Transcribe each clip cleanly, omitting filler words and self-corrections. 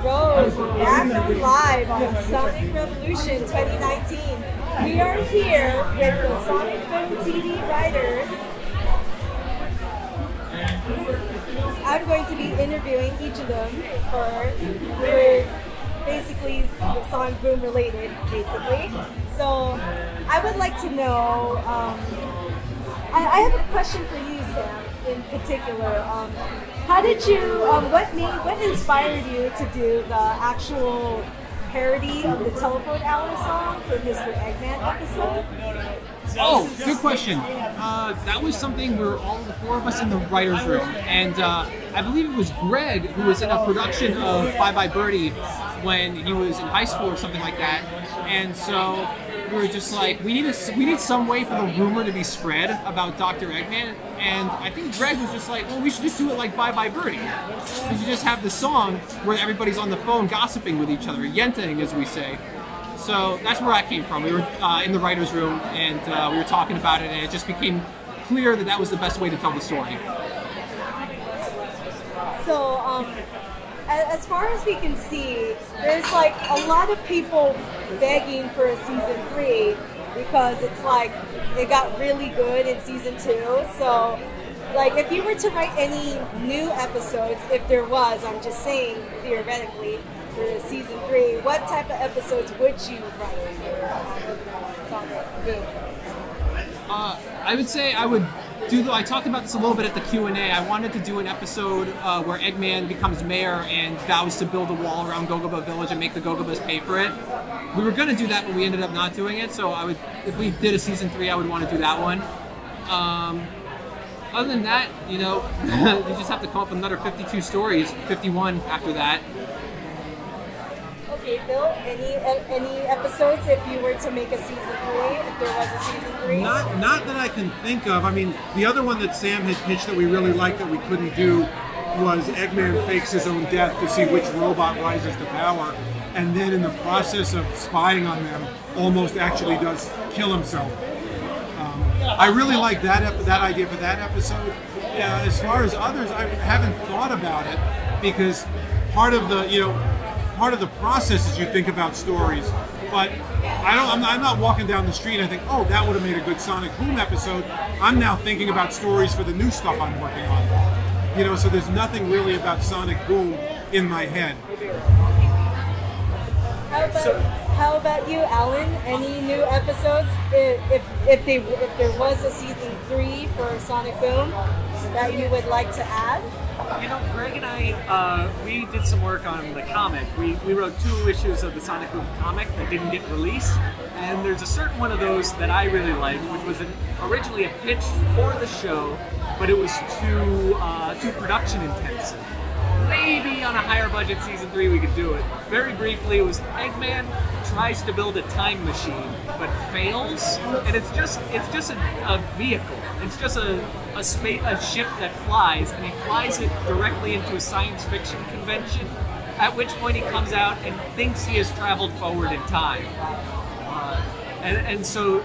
Rose, back on live on Sonic Revolution 2019. We are here with the Sonic Boom TV writers. I'm going to be interviewing each of them for basically Sonic Boom related, basically. So I would like to know, I have a question for you, Sam, in particular. How did you, what inspired you to do the actual parody of the Telephone Hour song for Mr. Eggman episode? Oh, good question. That was something we were all the four of us in the writer's room, and I believe it was Greg who was in a production of Bye Bye Birdie when he was in high school or something like that, and so we were just like, we need some way for the rumor to be spread about Dr. Eggman, and I think Greg was just like, well, we should just do it like Bye Bye Birdie. We should just have the song where everybody's on the phone gossiping with each other, yenting as we say. So that's where I came from. We were in the writer's room, and we were talking about it, and it just became clear that that was the best way to tell the story. So, as far as we can see, there's like a lot of people begging for a season 3 because it's like it got really good in season 2. So, like, if you were to write any new episodes, if there was, I'm just saying theoretically, for season 3, what type of episodes would you write for Sonic Boom? I would say I would do. I talked about this a little bit at the Q&A. I wanted to do an episode where Eggman becomes mayor and vows to build a wall around Gogoba Village and make the Gogobas pay for it. We were going to do that, but we ended up not doing it. So I would, if we did a season 3, I would want to do that one. Other than that, you know, you just have to come up with another 52 stories, 51 after that. Okay, Bill, any episodes if you were to make a season 3, if there was a season 3? Not that I can think of. I mean, the other one that Sam had pitched that we really liked that we couldn't do was Eggman fakes his own death to see which robot rises to power, and then in the process of spying on them, almost actually does kill himself. I really like that idea for that episode. As far as others, I haven't thought about it because part of the process is you think about stories, but I'm not walking down the street and I think, oh, that would have made a good Sonic Boom episode. I'm now thinking about stories for the new stuff I'm working on. You know, so there's nothing really about Sonic Boom in my head. How about you, Alan? Any new episodes? If there was a season 3 for Sonic Boom that you would like to add? You know, Greg and I, we did some work on the comic. We wrote 2 issues of the Sonic Boom comic that didn't get released, and there's a certain one of those that I really liked, which was originally a pitch for the show, but it was too production intensive. Maybe on a higher budget season 3 we could do it. Very briefly, it was Eggman tries to build a time machine, but fails, and it's just a vehicle. It's just a ship that flies, and he flies it directly into a science fiction convention, at which point he comes out and thinks he has traveled forward in time. And so,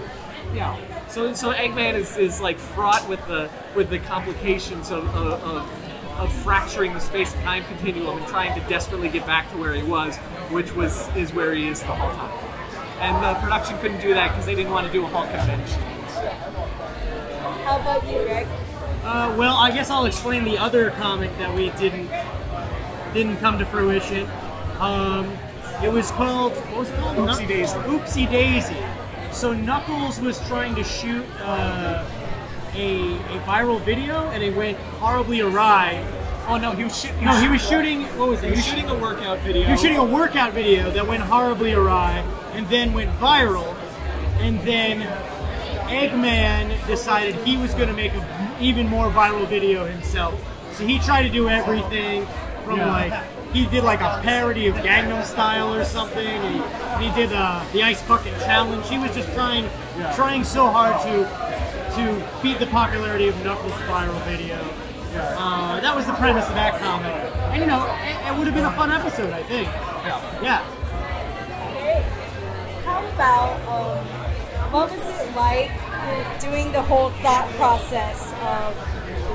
yeah. So Eggman is like fraught with the complications of fracturing the space-time continuum and trying to desperately get back to where he was, which is where he is the whole time. And the production couldn't do that because they didn't want to do a whole convention. How about you, Greg? Well, I guess I'll explain the other comic that we didn't come to fruition. It was called, what was it called? Oopsie Daisy. Oopsie Daisy. So Knuckles was trying to shoot a viral video, and it went horribly awry. Oh no, he was shooting. What was it? He was shooting a workout video. He was shooting a workout video that went horribly awry, and then went viral, and then Eggman decided he was going to make an even more viral video himself. So he tried to do everything from he did like a parody of Gangnam Style or something, and he did the Ice Bucket Challenge. He was just trying so hard to beat the popularity of Knuckles' viral video. That was the premise of that comic. And you know, it would have been a fun episode, I think. Yeah. Okay. How about, what was it like doing the whole thought process of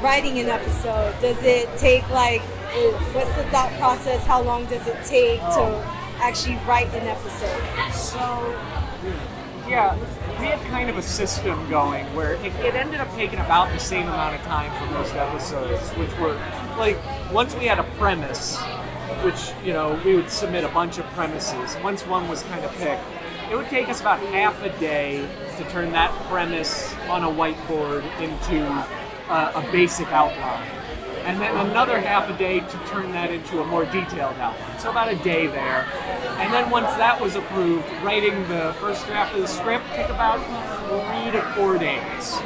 writing an episode? Does it take like What's the thought process? How long does it take to actually write an episode? So, yeah, we had kind of a system going where it ended up taking about the same amount of time for most episodes, which were, like, once we had a premise, which, you know, we would submit a bunch of premises. Once one was kind of picked, it would take us about half a day to turn that premise on a whiteboard into a basic outline. And then another half a day to turn that into a more detailed outline. So about a day there. And then once that was approved, writing the first draft of the script took about 3 to 4 days.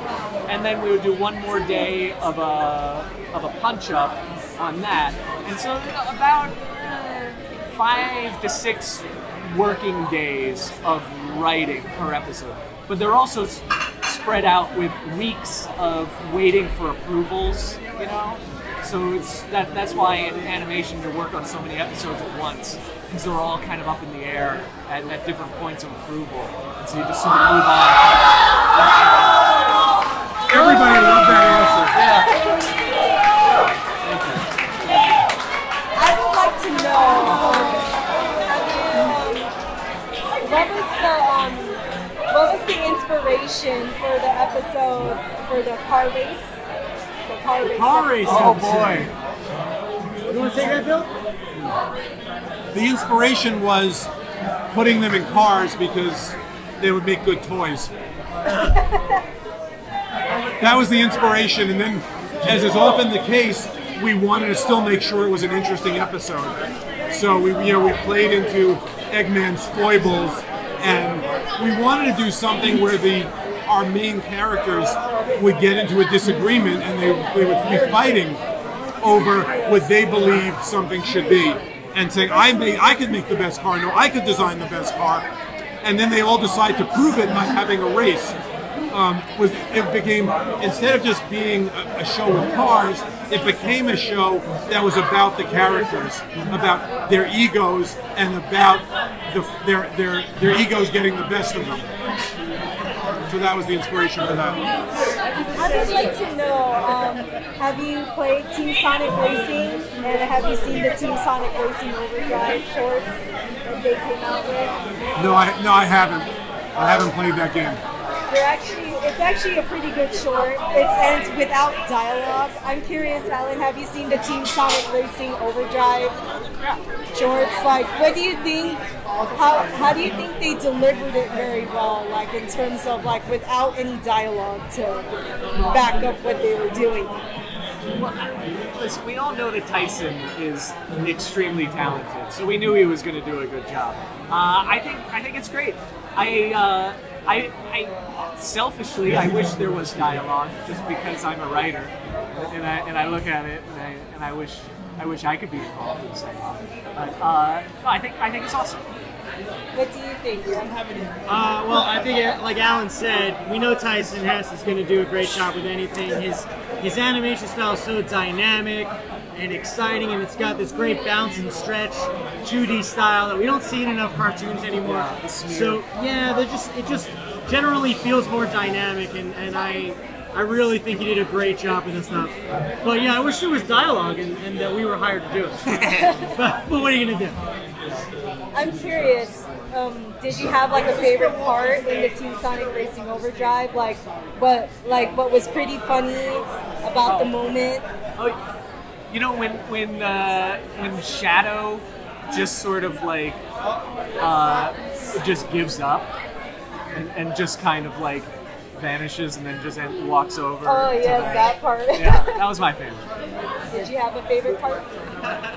And then we would do one more day of a punch-up on that. And so about 5 to 6 working days of writing per episode. But they're also spread out with weeks of waiting for approvals, you know? So that's why in animation you work on so many episodes at once, because they're all kind of up in the air at different points of approval. And so you just sort of move on. Everybody loved that answer. Yeah. I would like to know what was the inspiration for the episode for the car race? The car race. Oh boy. You want to take that, Bill? The inspiration was putting them in cars because they would make good toys. That was the inspiration, and then, as is often the case, we wanted to still make sure it was an interesting episode. So we played into Eggman's foibles, and we wanted to do something where our main characters would get into a disagreement, and they would be fighting over what they believe something should be, and saying, I could make the best car, no, I could design the best car, and then they all decide to prove it by having a race. It became, instead of just being a show with cars, it became a show that was about the characters, about their egos, and about their egos getting the best of them. So that was the inspiration for that. I would like to know, have you played Team Sonic Racing, and have you seen the Team Sonic Racing Overdrive shorts that they came out with? No, I haven't. I haven't played that game. It's actually a pretty good short. It's without dialogue. I'm curious, Alan, have you seen the Team Sonic Racing Overdrive shorts? Like, what do you think? How do you think they delivered it very well? Like, in terms of like without any dialogue to back up what they were doing. Well, listen, we all know that Tyson is extremely talented, so we knew he was going to do a good job. I think it's great. I selfishly, I wish there was dialogue, just because I'm a writer, and I look at it and I wish I could be involved in something. But no, I think it's awesome. What do you think? Well, I think, like Alan said, we know Tyson Hess is going to do a great job with anything. His animation style is so dynamic and exciting, and it's got this great bounce and stretch 2D style that we don't see in enough cartoons anymore. Yeah, so yeah, it just generally feels more dynamic, and I really think he did a great job with this stuff. But yeah, I wish there was dialogue and that we were hired to do it. but what are you gonna do? I'm curious. Did you have like a favorite part in the Team Sonic Racing Overdrive? Like what was pretty funny about the moment? Oh, you know, when Shadow just sort of like just gives up and just kind of like vanishes and then just walks over. Oh yes, that part. Yeah, that was my favorite. Did you have a favorite part?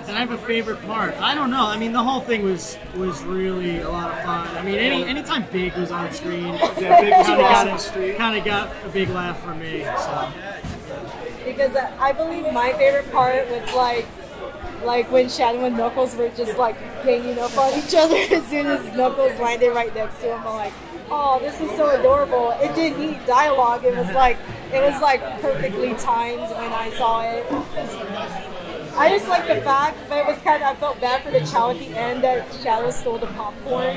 Did I have a favorite part? I don't know. I mean, the whole thing was really a lot of fun. I mean, anytime Big was on screen, Big was on the street. Kind of got a big laugh from me. So. Because I believe my favorite part was like when Shadow and Knuckles were just like ganging up on each other as soon as Knuckles landed right next to him. I'm like, oh, this is so adorable. It didn't need dialogue. It was like perfectly timed when I saw it. I just like the fact that it was I felt bad for the Chow at the end that Shadow stole the popcorn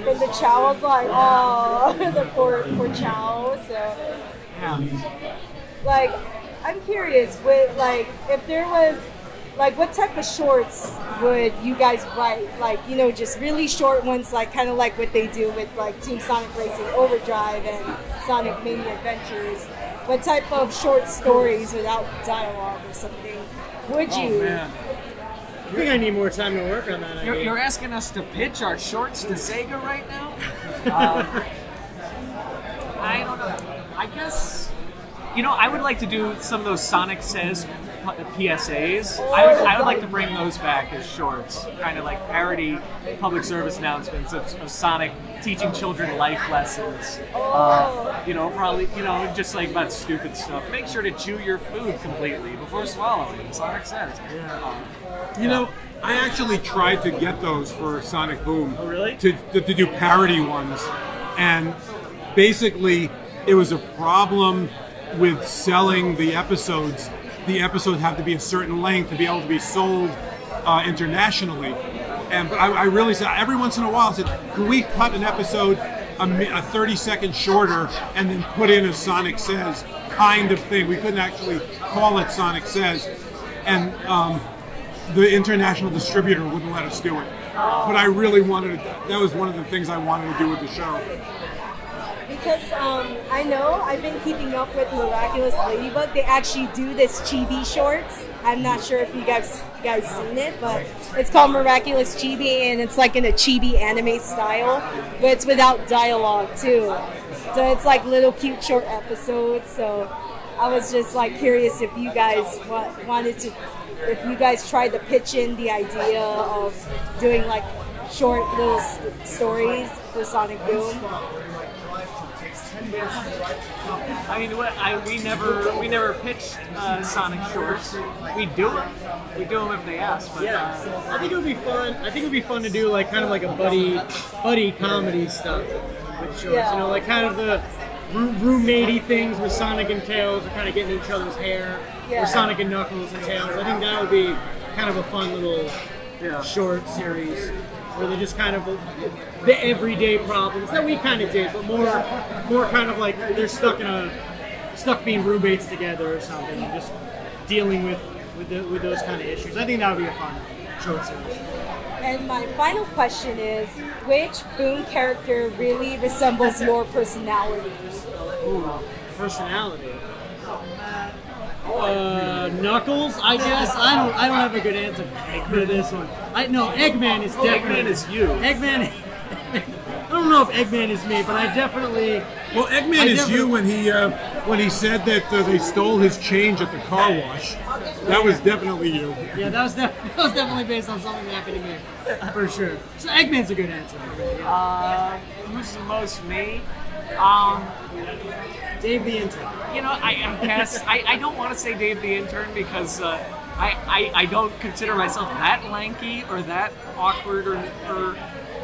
from the Chow. I was like, oh, the poor Chow. So, like, I'm curious, if there was like what type of shorts would you guys write? Like, you know, just really short ones, like kind of like what they do with like Team Sonic Racing Overdrive and Sonic Mania Adventures. What type of short stories without dialogue or something would you? Oh, man. I think I need more time to work on that idea. You're asking us to pitch our shorts to Sega right now? I don't know. I guess, you know, I would like to do some of those Sonic Says PSAs. I would like to bring those back as shorts, kind of like parody public service announcements of Sonic teaching children life lessons. You know, probably, you know, just like about stupid stuff. Make sure to chew your food completely before swallowing. Sonic Says. You know, I actually tried to get those for Sonic Boom. Oh, really? To do parody ones. And basically, it was a problem with selling the episodes. The episodes have to be a certain length to be able to be sold internationally. And I really said, every once in a while, I said, can we cut an episode a 30-second shorter and then put in a Sonic Says kind of thing? We couldn't actually call it Sonic Says. And the international distributor wouldn't let us do it. But I really wanted to, that was one of the things I wanted to do with the show. Because I know I've been keeping up with Miraculous Ladybug. They actually do this chibi shorts. I'm not sure if you guys seen it, but it's called Miraculous Chibi, and it's like in a chibi anime style, but it's without dialogue too. So it's like little cute short episodes. So I was just like curious if you guys wanted to, if you guys tried to pitch in the idea of doing like short little stories for Sonic Boom. I mean, we never pitched Sonic shorts. We do them if they ask. But, I think it would be fun. I think it would be fun to do like kind of like a buddy comedy stuff with shorts. Yeah. You know, like kind of the roommatey things with Sonic and Tails, or kind of getting each other's hair, or Sonic and Knuckles and Tails. I think that would be kind of a fun little short series where they just kind of the everyday problems that we kind of did, but more kind of like they're stuck being roommates together or something, and just dealing with those kind of issues. I think that would be a fun short series. And my final question is, which Boom character really resembles your personality? Ooh, personality. Knuckles, I guess. I don't have a good answer for this one. Eggman is definitely. Eggman is you. Eggman. I don't know if Eggman is me, but I definitely. Well, Eggman is you when he said that they stole his change at the car wash. That was definitely you. Yeah, that was definitely based on something that happened to me, for sure. So Eggman's a good answer for me. Yeah. Who's the most me? Dave the Intern. You know, I guess I don't want to say Dave the Intern because I don't consider myself that lanky or that awkward or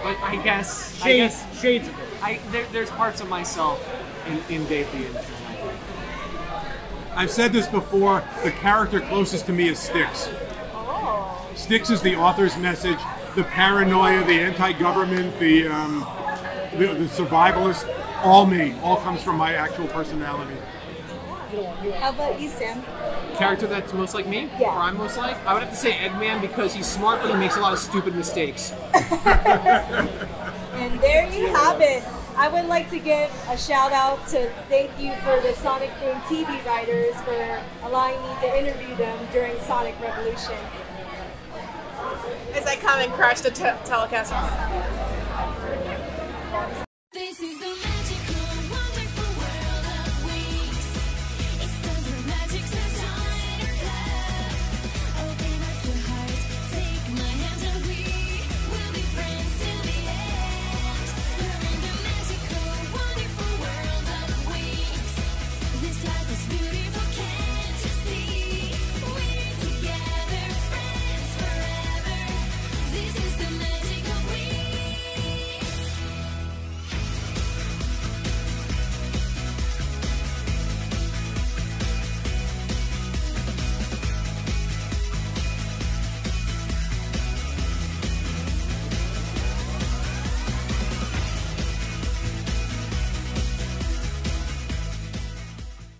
but I guess shades of it. There's parts of myself in Dave the Intern. I've said this before, the character closest to me is Styx. Oh. Styx is the author's message, the paranoia, the anti-government, the survivalist, all me. All comes from my actual personality. How about you, Sam? Character that's most like me? Yeah. Or I'm most like? I would have to say Eggman because he's smart but he makes a lot of stupid mistakes. And there you have it. I would like to give a shout out to thank you for the Sonic Boom TV writers for allowing me to interview them during Sonic Revolution. As I come and crash the telecast.